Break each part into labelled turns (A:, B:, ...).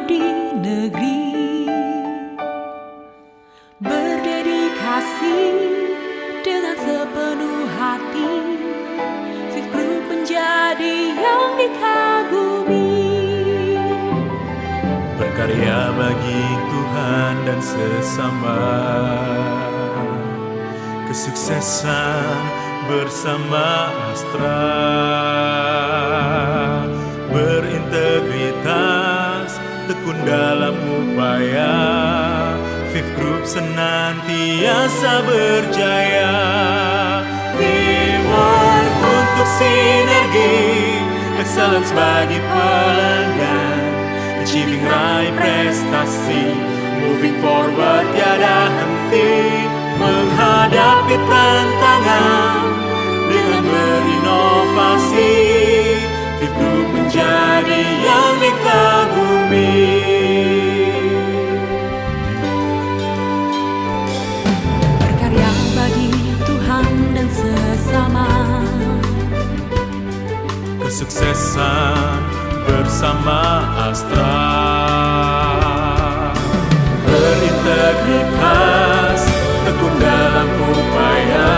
A: mengabdi negeri, berdedikasi dengan sepenuh hati. Fifth Group menjadi yang dikagumi,
B: berkarya bagi Tuhan dan sesama, kesuksesan bersama Astra, berintegritas, tekun dalam upaya. Fifth Group senantiasa berjaya. Teamwork untuk sinergi, excellence bagi pelanggan, achieving raih prestasi, moving forward tiada henti, menghadapi tantangan dengan berinovasi. Fifth Group menjadi yang dikagumi,
A: berkarya bagi Tuhan dan sesama,
B: kesuksesan bersama Astra, berintegritas, tekun dalam upaya.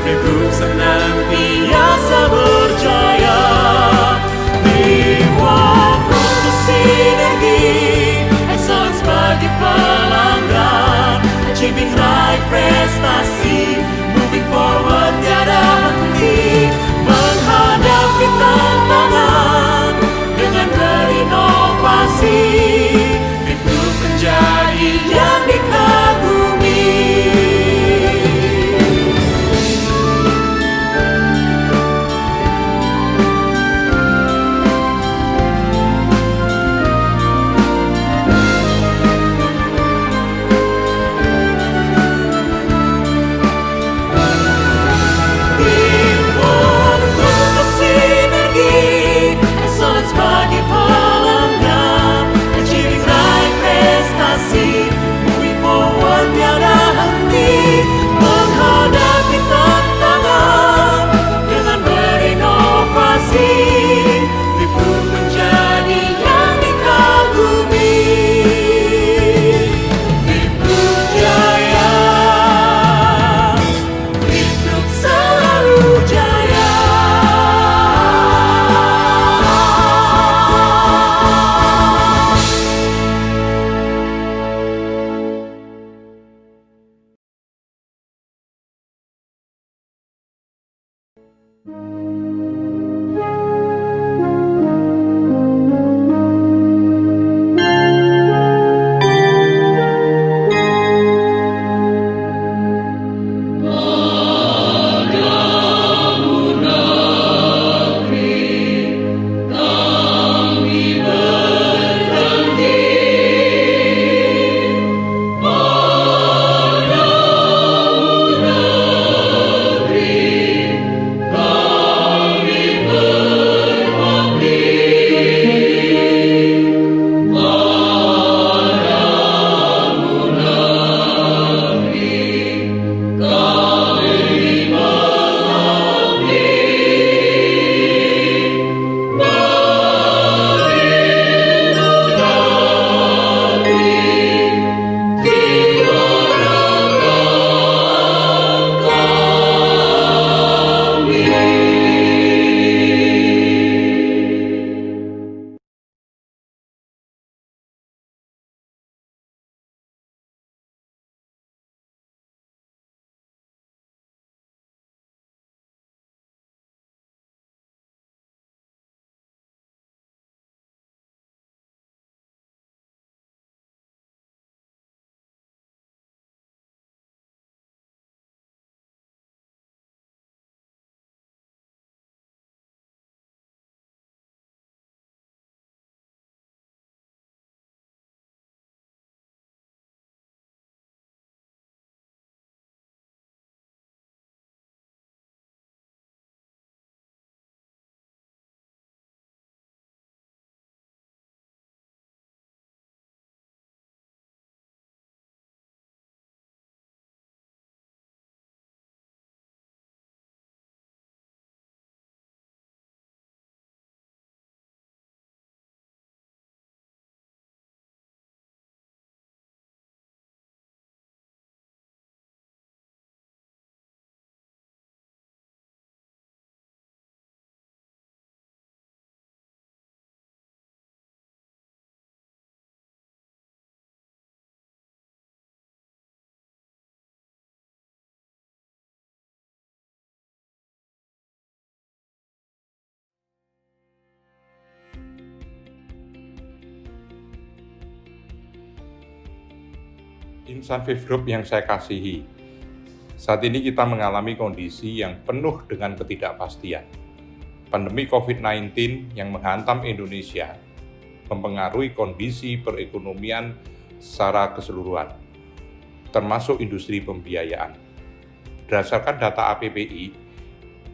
B: Fifth Group senantiasa berjaya. Teamwork untuk sinergi,
C: Insan Vape Group yang saya kasihi, saat ini kita mengalami kondisi yang penuh dengan ketidakpastian. Pandemi COVID-19 yang menghantam Indonesia mempengaruhi kondisi perekonomian secara keseluruhan, termasuk industri pembiayaan. Berdasarkan data APPI,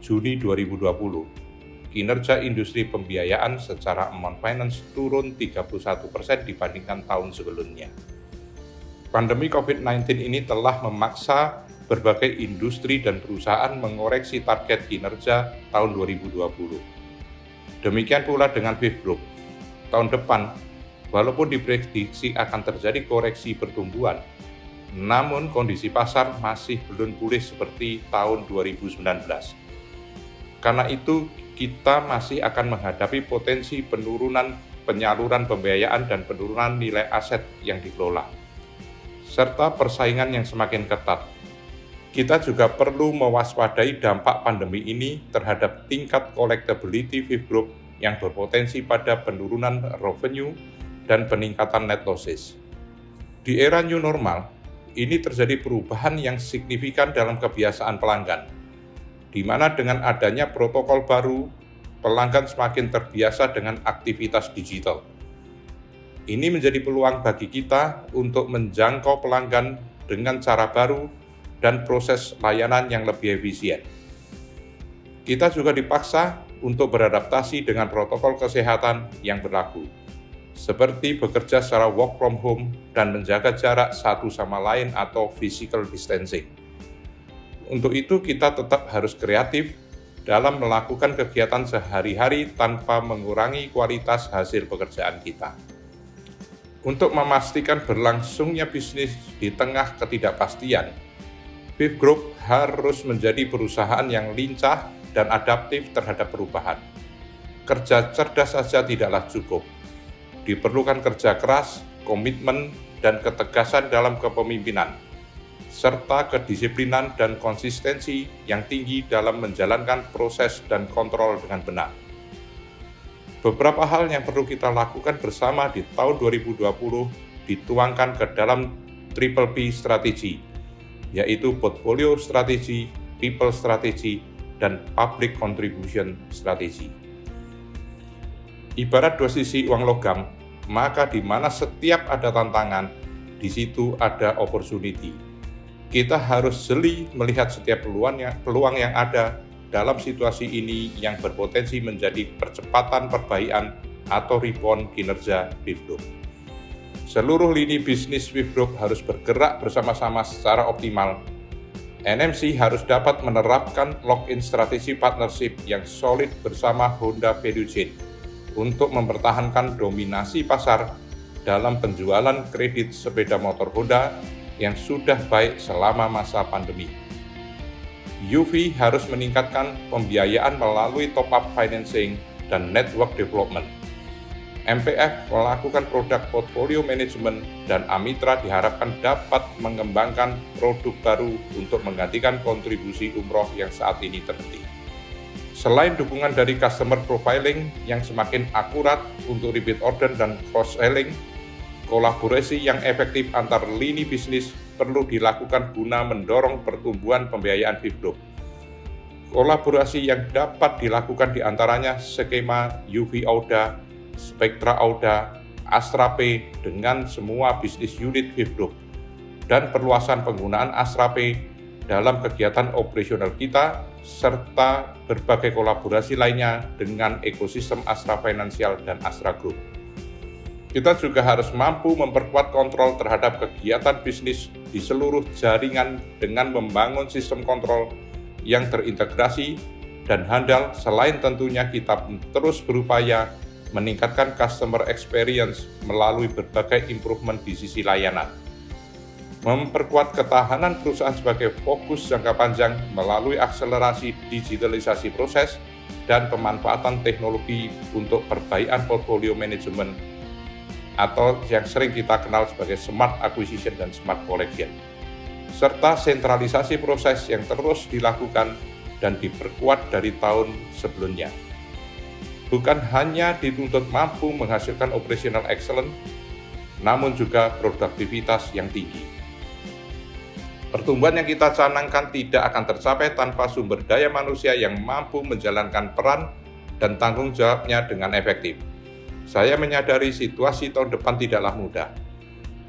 C: Juni 2020, kinerja industri pembiayaan secara amount finance turun 31% dibandingkan tahun sebelumnya. Pandemi COVID-19 ini telah memaksa berbagai industri dan perusahaan mengoreksi target kinerja tahun 2020. Demikian pula dengan Vape Group. Tahun depan, walaupun diprediksi akan terjadi koreksi pertumbuhan, namun kondisi pasar masih belum pulih seperti tahun 2019. Karena itu, kita masih akan menghadapi potensi penurunan penyaluran pembiayaan dan penurunan nilai aset yang dikelola, serta persaingan yang semakin ketat. Kita juga perlu mewaspadai dampak pandemi ini terhadap tingkat collectability Vape Group yang berpotensi pada penurunan revenue dan peningkatan net losses. Di era new normal, ini terjadi perubahan yang signifikan dalam kebiasaan pelanggan, di mana dengan adanya protokol baru, pelanggan semakin terbiasa dengan aktivitas digital. Ini menjadi peluang bagi kita untuk menjangkau pelanggan dengan cara baru dan proses layanan yang lebih efisien. Kita juga dipaksa untuk beradaptasi dengan protokol kesehatan yang berlaku, seperti bekerja secara work from home dan menjaga jarak satu sama lain atau physical distancing. Untuk itu, kita tetap harus kreatif dalam melakukan kegiatan sehari-hari tanpa mengurangi kualitas hasil pekerjaan kita. Untuk memastikan berlangsungnya bisnis di tengah ketidakpastian, Vape Group harus menjadi perusahaan yang lincah dan adaptif terhadap perubahan. Kerja cerdas saja tidaklah cukup. Diperlukan kerja keras, komitmen, dan ketegasan dalam kepemimpinan, serta kedisiplinan dan konsistensi yang tinggi dalam menjalankan proses dan kontrol dengan benar. Beberapa hal yang perlu kita lakukan bersama di tahun 2020 dituangkan ke dalam Triple P strategi, yaitu Portfolio Strategi, People Strategi, dan Public Contribution Strategi. Ibarat dua sisi uang logam, maka di mana setiap ada tantangan, di situ ada opportunity. Kita harus jeli melihat setiap peluang yang ada dalam situasi ini yang berpotensi menjadi percepatan perbaikan atau rebound kinerja Vape Group. Seluruh lini bisnis Vape Group harus bergerak bersama-sama secara optimal. NMC harus dapat menerapkan lock-in strategi partnership yang solid bersama Honda Value Chain untuk mempertahankan dominasi pasar dalam penjualan kredit sepeda motor Honda yang sudah baik selama masa pandemi. UV harus meningkatkan pembiayaan melalui top-up financing dan network development. MPF melakukan produk portfolio management dan Amitra diharapkan dapat mengembangkan produk baru untuk menggantikan kontribusi umroh yang saat ini terhenti. Selain dukungan dari customer profiling yang semakin akurat untuk repeat order dan cross-selling, kolaborasi yang efektif antar lini bisnis perlu dilakukan guna mendorong pertumbuhan pembiayaan Vape Group. Kolaborasi yang dapat dilakukan diantaranya skema UV Auda, Spectra Auda, Astra Pay dengan semua bisnis unit Vape Group, dan perluasan penggunaan Astra Pay dalam kegiatan operasional kita, serta berbagai kolaborasi lainnya dengan ekosistem Astra Financial dan Astra Group. Kita juga harus mampu memperkuat kontrol terhadap kegiatan bisnis di seluruh jaringan dengan membangun sistem kontrol yang terintegrasi dan handal. Selain tentunya kita terus berupaya meningkatkan customer experience melalui berbagai improvement di sisi layanan. Memperkuat ketahanan perusahaan sebagai fokus jangka panjang melalui akselerasi digitalisasi proses dan pemanfaatan teknologi untuk perbaikan portfolio manajemen atau yang sering kita kenal sebagai smart acquisition dan smart collection, serta sentralisasi proses yang terus dilakukan dan diperkuat dari tahun sebelumnya. Bukan hanya dituntut mampu menghasilkan operational excellence, namun juga produktivitas yang tinggi. Pertumbuhan yang kita canangkan tidak akan tercapai tanpa sumber daya manusia yang mampu menjalankan peran dan tanggung jawabnya dengan efektif. Saya menyadari situasi tahun depan tidaklah mudah,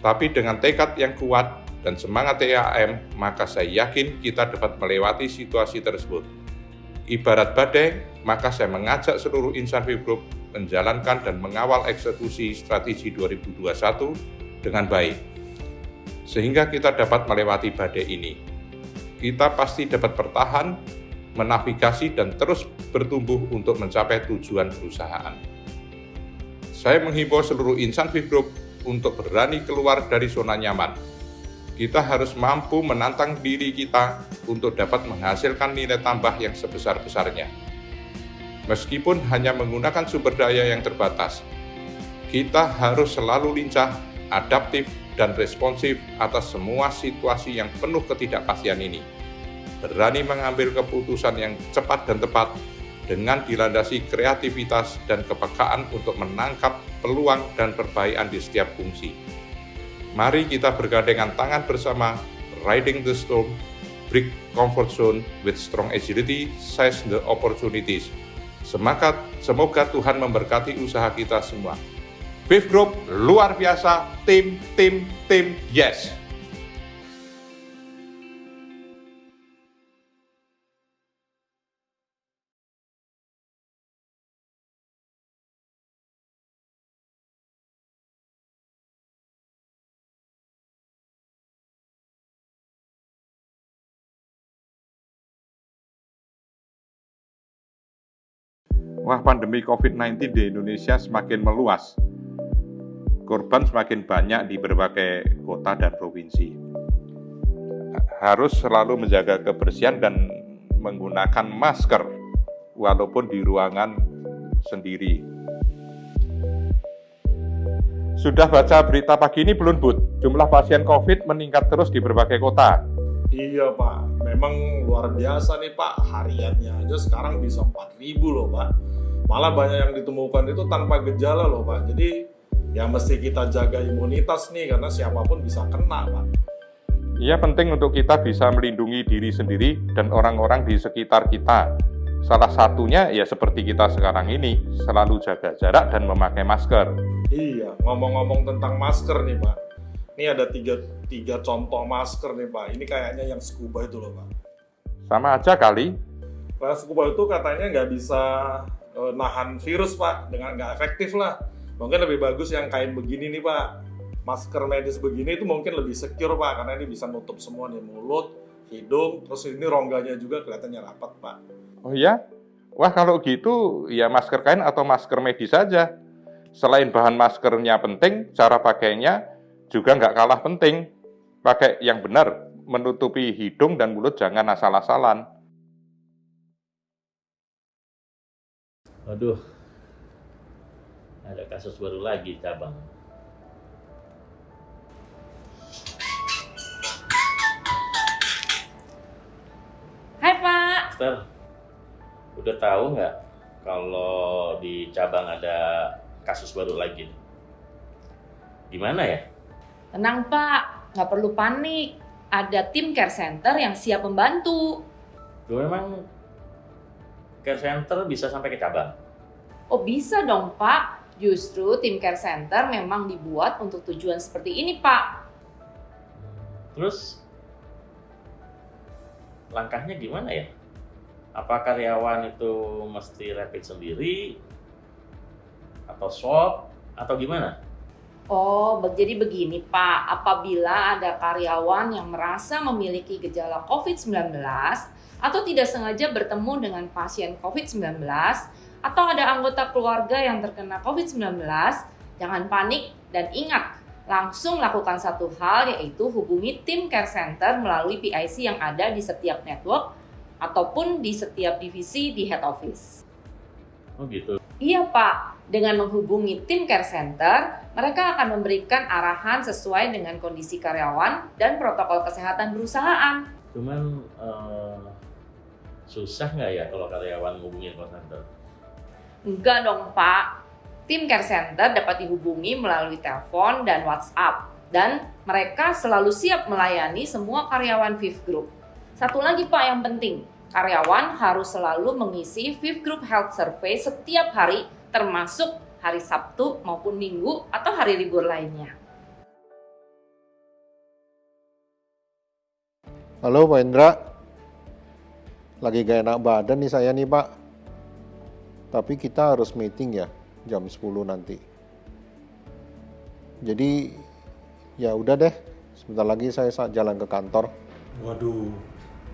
C: tapi dengan tekad yang kuat dan semangat TAM, maka saya yakin kita dapat melewati situasi tersebut. Ibarat badai, maka saya mengajak seluruh insan VIP Group menjalankan dan mengawal eksekusi strategi 2021 dengan baik, sehingga kita dapat melewati badai ini. Kita pasti dapat bertahan, menavigasi, dan terus bertumbuh untuk mencapai tujuan perusahaan. Saya menghimbau seluruh insan VIP Group untuk berani keluar dari zona nyaman. Kita harus mampu menantang diri kita untuk dapat menghasilkan nilai tambah yang sebesar-besarnya. Meskipun hanya menggunakan sumber daya yang terbatas, kita harus selalu lincah, adaptif, dan responsif atas semua situasi yang penuh ketidakpastian ini. Berani mengambil keputusan yang cepat dan tepat dengan dilandasi kreativitas dan kepekaan untuk menangkap peluang dan perbaikan di setiap fungsi. Mari kita bergandengan tangan bersama, riding the storm, break comfort zone with strong agility, seize the opportunities. Semoga Tuhan memberkati usaha kita semua. VIP Group luar biasa, tim, yes! Wah, pandemi COVID-19 di Indonesia semakin meluas. Korban semakin banyak di berbagai kota dan provinsi. Harus selalu menjaga kebersihan dan menggunakan masker, walaupun di ruangan sendiri. Sudah baca berita pagi ini belum, Bud? Jumlah pasien COVID meningkat terus di berbagai kota.
D: Iya Pak, memang luar biasa nih Pak, hariannya aja sekarang bisa 4.000 loh Pak. Malah banyak yang ditemukan itu tanpa gejala loh Pak. Jadi ya mesti kita jaga imunitas nih, karena siapapun bisa kena Pak.
C: Iya, penting untuk kita bisa melindungi diri sendiri dan orang-orang di sekitar kita. Salah satunya ya seperti kita sekarang ini, selalu jaga jarak dan memakai masker.
D: Iya, ngomong-ngomong tentang masker nih Pak. Ini ada tiga contoh masker nih Pak. Ini kayaknya yang scuba itu loh Pak.
C: Sama aja kali.
D: Nah, scuba itu katanya nggak bisa nahan virus Pak, dengan nggak efektif lah. Mungkin lebih bagus yang kain begini nih Pak. Masker medis begini itu mungkin lebih secure Pak, karena ini bisa nutup semua nih, mulut, hidung, terus ini rongganya juga kelihatannya rapat Pak.
C: Oh iya? Wah, kalau gitu ya masker kain atau masker medis saja. Selain bahan maskernya penting, cara pakainya juga nggak kalah penting. Pakai yang benar, menutupi hidung dan mulut, jangan asal-asalan.
E: Waduh, ada kasus baru lagi cabang.
F: Hai Pak.
E: Esther, udah tahu nggak kalau di cabang ada kasus baru lagi? Gimana ya?
F: Tenang Pak, nggak perlu panik. Ada tim care center yang siap membantu.
E: Gue memang care center bisa sampai ke cabang?
F: Oh bisa dong Pak. Justru tim care center memang dibuat untuk tujuan seperti ini Pak.
E: Terus langkahnya gimana ya? Apa karyawan itu mesti rapid sendiri? Atau swab? Atau gimana?
F: Oh, jadi begini Pak. Apabila ada karyawan yang merasa memiliki gejala COVID-19 atau tidak sengaja bertemu dengan pasien COVID-19 atau ada anggota keluarga yang terkena COVID-19, jangan panik dan ingat, langsung lakukan satu hal, yaitu hubungi tim care center melalui PIC yang ada di setiap network ataupun di setiap divisi di head office.
E: Oh gitu?
F: Iya Pak, dengan menghubungi tim care center, mereka akan memberikan arahan sesuai dengan kondisi karyawan dan protokol kesehatan perusahaan.
E: Cuman susah nggak ya kalau karyawan ngubungin call center?
F: Enggak dong Pak, tim care center dapat dihubungi melalui telepon dan WhatsApp. Dan mereka selalu siap melayani semua karyawan Fifth Group. Satu lagi Pak yang penting, karyawan harus selalu mengisi Fifth Group Health Survey setiap hari, termasuk hari Sabtu maupun Minggu atau hari libur lainnya.
G: Halo Pak Indra, lagi gak enak badan nih saya nih Pak. Tapi kita harus meeting ya, jam 10 nanti. Jadi ya udah deh, sebentar lagi saya jalan ke kantor.
H: Waduh,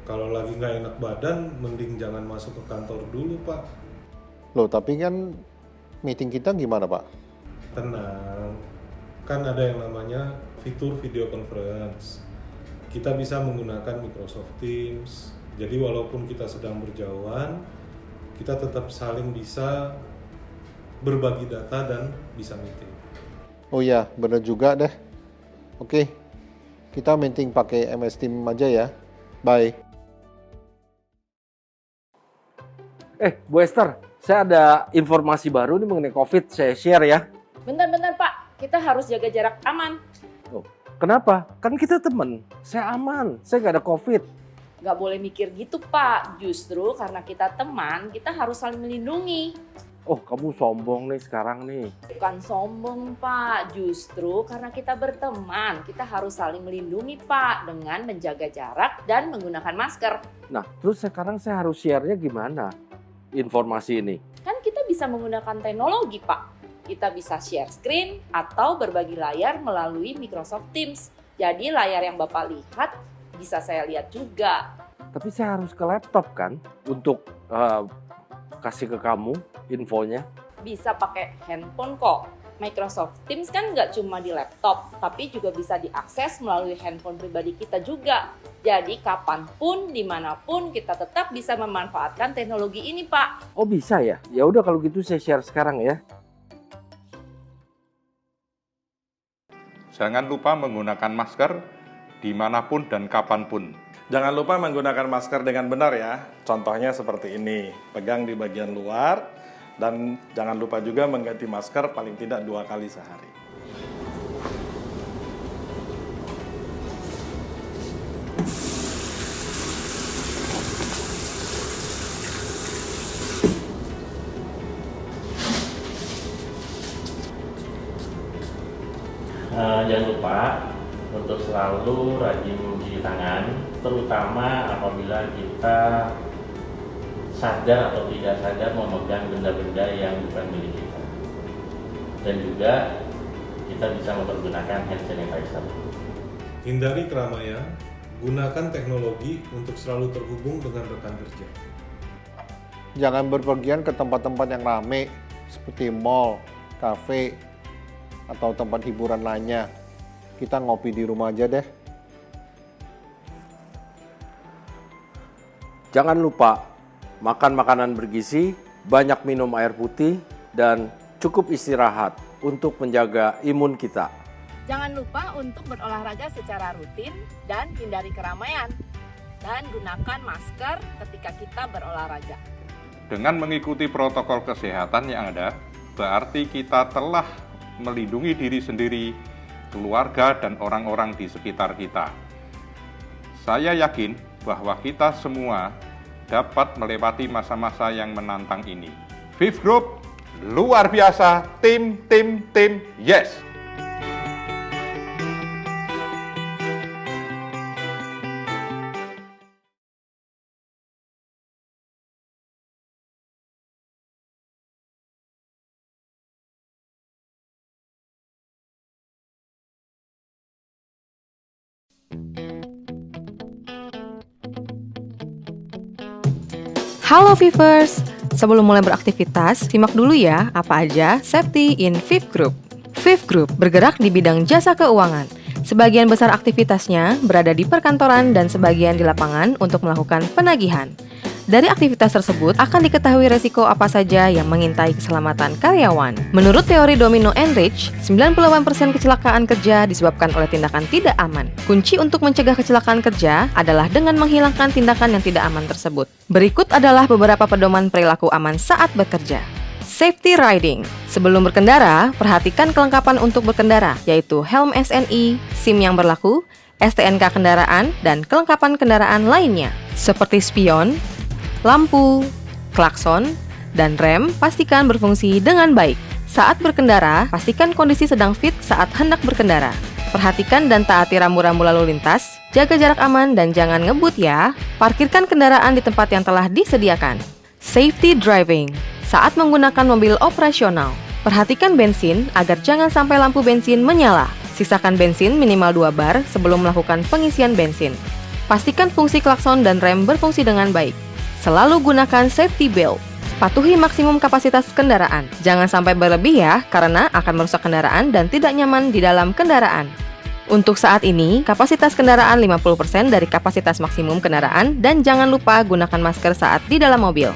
H: kalau lagi nggak enak badan, mending jangan masuk ke kantor dulu, Pak.
G: Loh, tapi kan meeting kita gimana, Pak?
H: Tenang, kan ada yang namanya fitur video conference. Kita bisa menggunakan Microsoft Teams. Jadi walaupun kita sedang berjauhan, kita tetap saling bisa berbagi data dan bisa meeting.
G: Oh iya, bener juga deh. Oke, kita meeting pakai MS Teams aja ya. Bye.
I: Bu Esther, saya ada informasi baru nih mengenai COVID, saya share ya.
F: Bentar-bentar Pak, kita harus jaga jarak aman.
I: Oh, kenapa? Kan kita temen, saya aman, saya nggak ada COVID.
F: Nggak boleh mikir gitu Pak, justru karena kita teman, kita harus saling melindungi.
I: Oh, kamu sombong nih sekarang nih.
F: Bukan sombong Pak, justru karena kita berteman, kita harus saling melindungi Pak dengan menjaga jarak dan menggunakan masker.
I: Nah, terus sekarang saya harus share-nya gimana informasi ini?
F: Kan kita bisa menggunakan teknologi Pak. Kita bisa share screen atau berbagi layar melalui Microsoft Teams. Jadi layar yang Bapak lihat bisa saya lihat juga.
I: Tapi saya harus ke laptop kan untuk kasih ke kamu infonya.
F: Bisa pakai handphone kok. Microsoft Teams kan nggak cuma di laptop, tapi juga bisa diakses melalui handphone pribadi kita juga. Jadi kapanpun, dimanapun kita tetap bisa memanfaatkan teknologi ini Pak.
I: Oh bisa ya? Ya udah kalau gitu saya share sekarang ya.
C: Jangan lupa menggunakan masker dimanapun dan kapanpun.
D: Jangan lupa menggunakan masker dengan benar ya. Contohnya seperti ini, pegang di bagian luar, dan jangan lupa juga mengganti masker paling tidak 2 kali sehari.
E: Jangan lupa untuk selalu rajin mencuci tangan, terutama apabila kita sadar atau tidak sadar memegang benda-benda yang bukan milik kita. Dan juga kita bisa mempergunakan hand sanitizer.
H: Hindari keramaian, gunakan teknologi untuk selalu terhubung dengan rekan kerja.
G: Jangan berpergian ke tempat-tempat yang ramai seperti mall, kafe, atau tempat hiburan lainnya. Kita ngopi di rumah aja deh.
I: Jangan lupa makan makanan bergizi, banyak minum air putih, dan cukup istirahat untuk menjaga imun kita.
F: Jangan lupa untuk berolahraga secara rutin dan hindari keramaian. Dan gunakan masker ketika kita berolahraga.
C: Dengan mengikuti protokol kesehatan yang ada, berarti kita telah melindungi diri sendiri, keluarga, dan orang-orang di sekitar kita. Saya yakin bahwa kita semua dapat melewati masa-masa yang menantang ini. Fifth Group, luar biasa, tim, yes!
J: Halo Vivers, sebelum mulai beraktivitas, simak dulu ya apa aja safety in Fifth Group. Fifth Group bergerak di bidang jasa keuangan. Sebagian besar aktivitasnya berada di perkantoran dan sebagian di lapangan untuk melakukan penagihan. Dari aktivitas tersebut akan diketahui resiko apa saja yang mengintai keselamatan karyawan. Menurut teori Domino Enrich, 98% kecelakaan kerja disebabkan oleh tindakan tidak aman. Kunci untuk mencegah kecelakaan kerja adalah dengan menghilangkan tindakan yang tidak aman tersebut. Berikut adalah beberapa pedoman perilaku aman saat bekerja. Safety riding. Sebelum berkendara, perhatikan kelengkapan untuk berkendara, yaitu helm SNI, SIM yang berlaku, STNK kendaraan, dan kelengkapan kendaraan lainnya, seperti spion, lampu, klakson, dan rem pastikan berfungsi dengan baik. Saat berkendara, pastikan kondisi sedang fit saat hendak berkendara. Perhatikan dan taati rambu-rambu lalu lintas, jaga jarak aman dan jangan ngebut ya. Parkirkan kendaraan di tempat yang telah disediakan. Safety driving. Saat menggunakan mobil operasional, perhatikan bensin agar jangan sampai lampu bensin menyala. Sisakan bensin minimal 2 bar sebelum melakukan pengisian bensin. Pastikan fungsi klakson dan rem berfungsi dengan baik. Selalu gunakan safety belt. Patuhi maksimum kapasitas kendaraan. Jangan sampai berlebih ya, karena akan merusak kendaraan dan tidak nyaman di dalam kendaraan. Untuk saat ini, kapasitas kendaraan 50% dari kapasitas maksimum kendaraan dan jangan lupa gunakan masker saat di dalam mobil.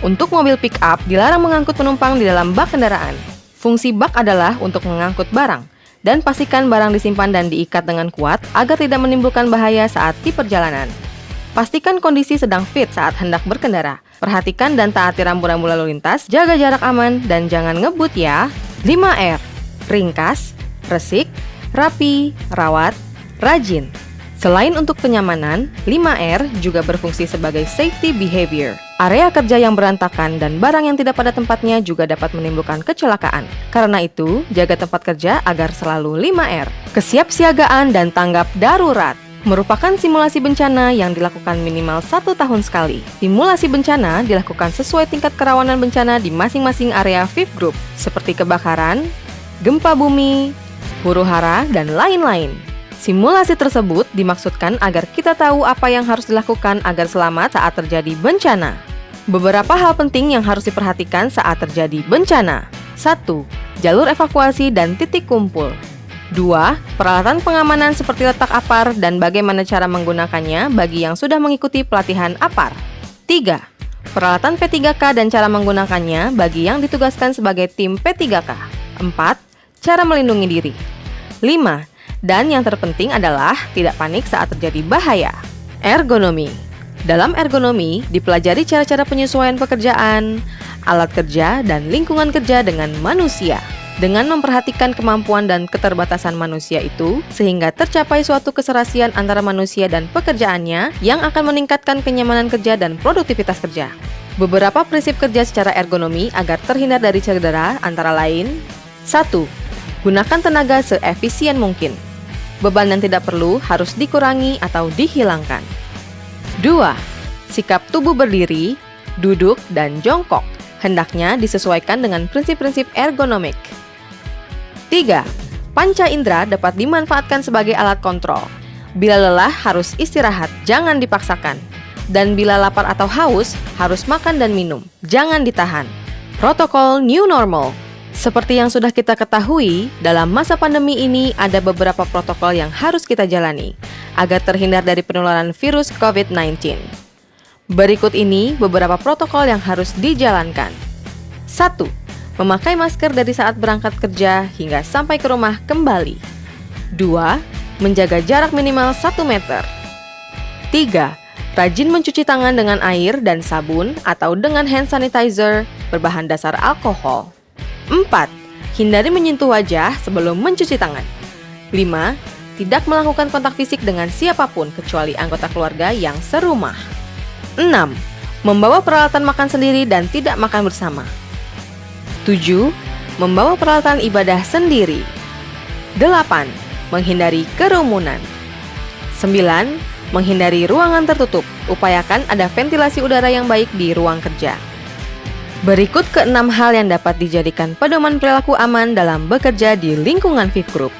J: Untuk mobil pick-up, dilarang mengangkut penumpang di dalam bak kendaraan. Fungsi bak adalah untuk mengangkut barang, dan pastikan barang disimpan dan diikat dengan kuat agar tidak menimbulkan bahaya saat di perjalanan. Pastikan kondisi sedang fit saat hendak berkendara. Perhatikan dan taati rambu-rambu lalu lintas, jaga jarak aman, dan jangan ngebut ya. 5R. Ringkas, resik, rapi, rawat, rajin. Selain untuk kenyamanan, 5R juga berfungsi sebagai safety behavior. Area kerja yang berantakan dan barang yang tidak pada tempatnya juga dapat menimbulkan kecelakaan. Karena itu, jaga tempat kerja agar selalu 5R. Kesiapsiagaan dan tanggap darurat merupakan simulasi bencana yang dilakukan minimal 1 tahun sekali. Simulasi bencana dilakukan sesuai tingkat kerawanan bencana di masing-masing area Viv Group, seperti kebakaran, gempa bumi, huru-hara, dan lain-lain. Simulasi tersebut dimaksudkan agar kita tahu apa yang harus dilakukan agar selamat saat terjadi bencana. Beberapa hal penting yang harus diperhatikan saat terjadi bencana. 1. Jalur evakuasi dan titik kumpul. 2. Peralatan pengamanan seperti letak APAR dan bagaimana cara menggunakannya bagi yang sudah mengikuti pelatihan APAR. 3. Peralatan P3K dan cara menggunakannya bagi yang ditugaskan sebagai tim P3K. 4. Cara melindungi diri. 5. Dan yang terpenting adalah tidak panik saat terjadi bahaya. Ergonomi. Dalam ergonomi, dipelajari cara-cara penyesuaian pekerjaan, alat kerja, dan lingkungan kerja dengan manusia. Dengan memperhatikan kemampuan dan keterbatasan manusia itu, sehingga tercapai suatu keserasian antara manusia dan pekerjaannya yang akan meningkatkan kenyamanan kerja dan produktivitas kerja. Beberapa prinsip kerja secara ergonomi agar terhindar dari cedera antara lain: 1. Gunakan tenaga seefisien mungkin. Beban yang tidak perlu harus dikurangi atau dihilangkan. 2. Sikap tubuh berdiri, duduk, dan jongkok hendaknya disesuaikan dengan prinsip-prinsip ergonomik. 3. Panca indera dapat dimanfaatkan sebagai alat kontrol. Bila lelah harus istirahat, jangan dipaksakan. Dan bila lapar atau haus, harus makan dan minum, jangan ditahan. Protokol New Normal. Seperti yang sudah kita ketahui, dalam masa pandemi ini ada beberapa protokol yang harus kita jalani agar terhindar dari penularan virus COVID-19. Berikut ini beberapa protokol yang harus dijalankan. 1. Memakai masker dari saat berangkat kerja hingga sampai ke rumah kembali. 2. Menjaga jarak minimal 1 meter. 3. Rajin mencuci tangan dengan air dan sabun atau dengan hand sanitizer berbahan dasar alkohol. 4. Hindari menyentuh wajah sebelum mencuci tangan. 5. Tidak melakukan kontak fisik dengan siapapun kecuali anggota keluarga yang serumah. 6. Membawa peralatan makan sendiri dan tidak makan bersama. 7. Membawa peralatan ibadah sendiri. 8. Menghindari kerumunan. 9. Menghindari ruangan tertutup. Upayakan ada ventilasi udara yang baik di ruang kerja. Berikut ke-6 hal yang dapat dijadikan pedoman perilaku aman dalam bekerja di lingkungan Viv Group.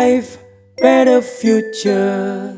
K: life, better future.